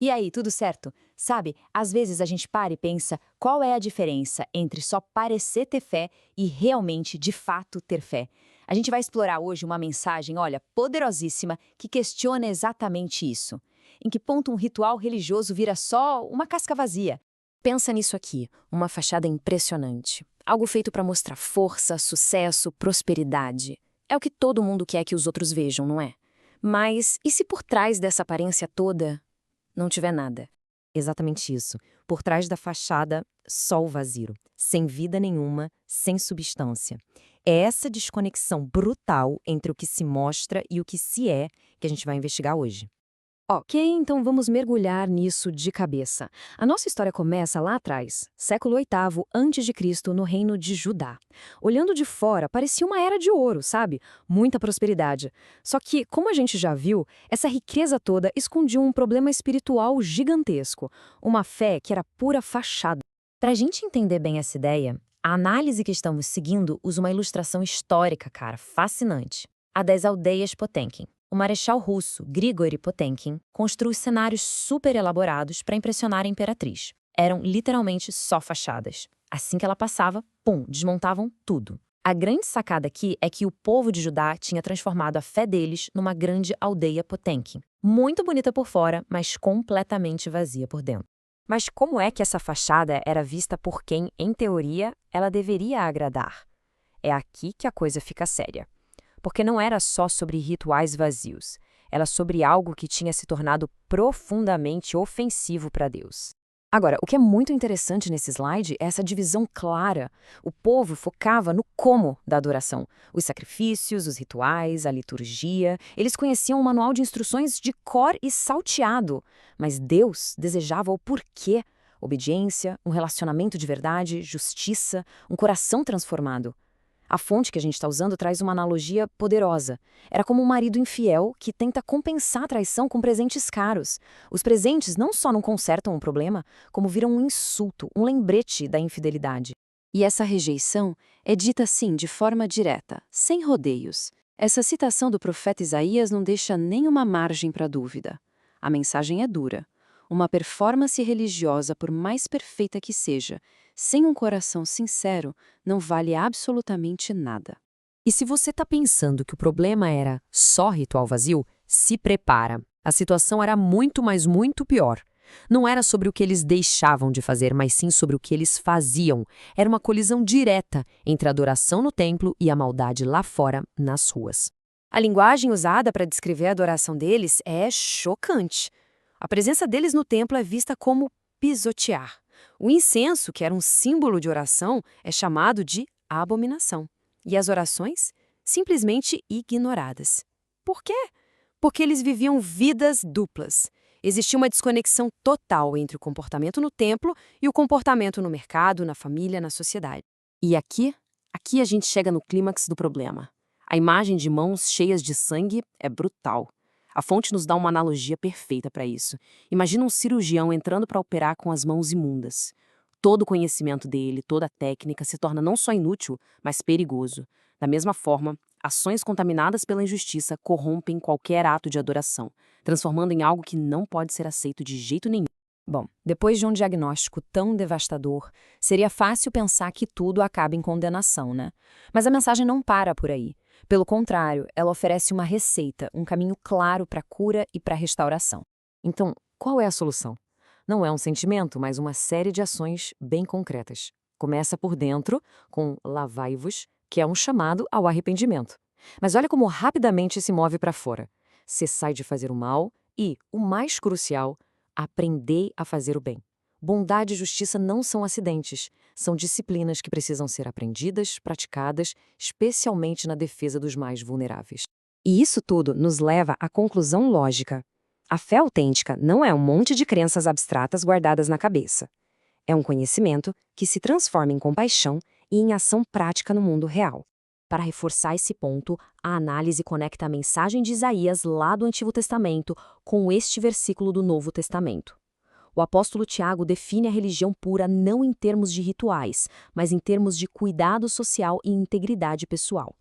E aí, tudo certo? Sabe, às vezes a gente para e pensa qual é a diferença entre só parecer ter fé e realmente, de fato, ter fé. A gente vai explorar hoje uma mensagem, olha, poderosíssima, que questiona exatamente isso. Em que ponto um ritual religioso vira só uma casca vazia? Pensa nisso aqui, uma fachada impressionante. Algo feito para mostrar força, sucesso, prosperidade. É o que todo mundo quer que os outros vejam, não é? Mas e se por trás dessa aparência toda não tiver nada? Exatamente isso. Por trás da fachada, só o vazio, sem vida nenhuma, sem substância. É essa desconexão brutal entre o que se mostra e o que se é que a gente vai investigar hoje. Ok, então vamos mergulhar nisso de cabeça. A nossa história começa lá atrás, século VIII a.C., no reino de Judá. Olhando de fora, parecia uma era de ouro, sabe? Muita prosperidade. Só que, como a gente já viu, essa riqueza toda escondia um problema espiritual gigantesco, uma fé que era pura fachada. Para a gente entender bem essa ideia, a análise que estamos seguindo usa uma ilustração histórica, cara, fascinante. A das aldeias Potemkin. O marechal russo Grigori Potemkin construiu cenários super elaborados para impressionar a imperatriz. Eram literalmente só fachadas. Assim que ela passava, pum, desmontavam tudo. A grande sacada aqui é que o povo de Judá tinha transformado a fé deles numa grande aldeia Potemkin. Muito bonita por fora, mas completamente vazia por dentro. Mas como é que essa fachada era vista por quem, em teoria, ela deveria agradar? É aqui que a coisa fica séria. Porque não era só sobre rituais vazios, era sobre algo que tinha se tornado profundamente ofensivo para Deus. Agora, o que é muito interessante nesse slide é essa divisão clara. O povo focava no como da adoração. Os sacrifícios, os rituais, a liturgia. Eles conheciam o manual de instruções de cor e salteado. Mas Deus desejava o porquê. Obediência, um relacionamento de verdade, justiça, um coração transformado. A fonte que a gente está usando traz uma analogia poderosa. Era como um marido infiel que tenta compensar a traição com presentes caros. Os presentes não só não consertam o problema, como viram um insulto, um lembrete da infidelidade. E essa rejeição é dita assim, de forma direta, sem rodeios. Essa citação do profeta Isaías não deixa nenhuma margem para dúvida. A mensagem é dura. Uma performance religiosa, por mais perfeita que seja, sem um coração sincero, não vale absolutamente nada. E se você está pensando que o problema era só ritual vazio, se prepara. A situação era muito, mas muito pior. Não era sobre o que eles deixavam de fazer, mas sim sobre o que eles faziam. Era uma colisão direta entre a adoração no templo e a maldade lá fora, nas ruas. A linguagem usada para descrever a adoração deles é chocante. A presença deles no templo é vista como pisotear. O incenso, que era um símbolo de oração, é chamado de abominação. E as orações? Simplesmente ignoradas. Por quê? Porque eles viviam vidas duplas. Existia uma desconexão total entre o comportamento no templo e o comportamento no mercado, na família, na sociedade. E aqui a gente chega no clímax do problema. A imagem de mãos cheias de sangue é brutal. A fonte nos dá uma analogia perfeita para isso. Imagina um cirurgião entrando para operar com as mãos imundas. Todo o conhecimento dele, toda a técnica se torna não só inútil, mas perigoso. Da mesma forma, ações contaminadas pela injustiça corrompem qualquer ato de adoração, transformando em algo que não pode ser aceito de jeito nenhum. Bom, depois de um diagnóstico tão devastador, seria fácil pensar que tudo acaba em condenação, né? Mas a mensagem não para por aí. Pelo contrário, ela oferece uma receita, um caminho claro para a cura e para a restauração. Então, qual é a solução? Não é um sentimento, mas uma série de ações bem concretas. Começa por dentro, com lavai-vos, que é um chamado ao arrependimento. Mas olha como rapidamente se move para fora. Cessai de fazer o mal e, o mais crucial, aprendei a fazer o bem. Bondade e justiça não são acidentes, são disciplinas que precisam ser aprendidas, praticadas, especialmente na defesa dos mais vulneráveis. E isso tudo nos leva à conclusão lógica. A fé autêntica não é um monte de crenças abstratas guardadas na cabeça. É um conhecimento que se transforma em compaixão e em ação prática no mundo real. Para reforçar esse ponto, a análise conecta a mensagem de Isaías lá do Antigo Testamento com este versículo do Novo Testamento. O apóstolo Tiago define a religião pura não em termos de rituais, mas em termos de cuidado social e integridade pessoal.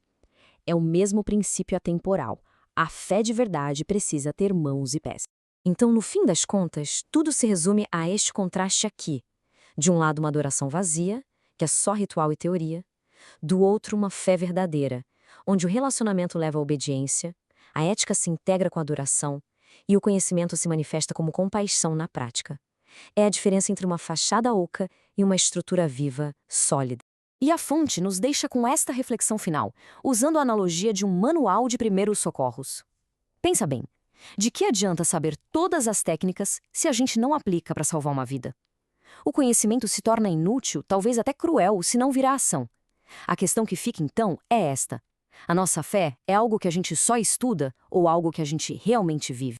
É o mesmo princípio atemporal. A fé de verdade precisa ter mãos e pés. Então, no fim das contas, tudo se resume a este contraste aqui. De um lado, uma adoração vazia, que é só ritual e teoria. Do outro, uma fé verdadeira, onde o relacionamento leva à obediência, a ética se integra com a adoração e o conhecimento se manifesta como compaixão na prática. É a diferença entre uma fachada oca e uma estrutura viva, sólida. E a fonte nos deixa com esta reflexão final, usando a analogia de um manual de primeiros socorros. Pensa bem, de que adianta saber todas as técnicas se a gente não aplica para salvar uma vida? O conhecimento se torna inútil, talvez até cruel, se não virar ação. A questão que fica então é esta: a nossa fé é algo que a gente só estuda ou algo que a gente realmente vive?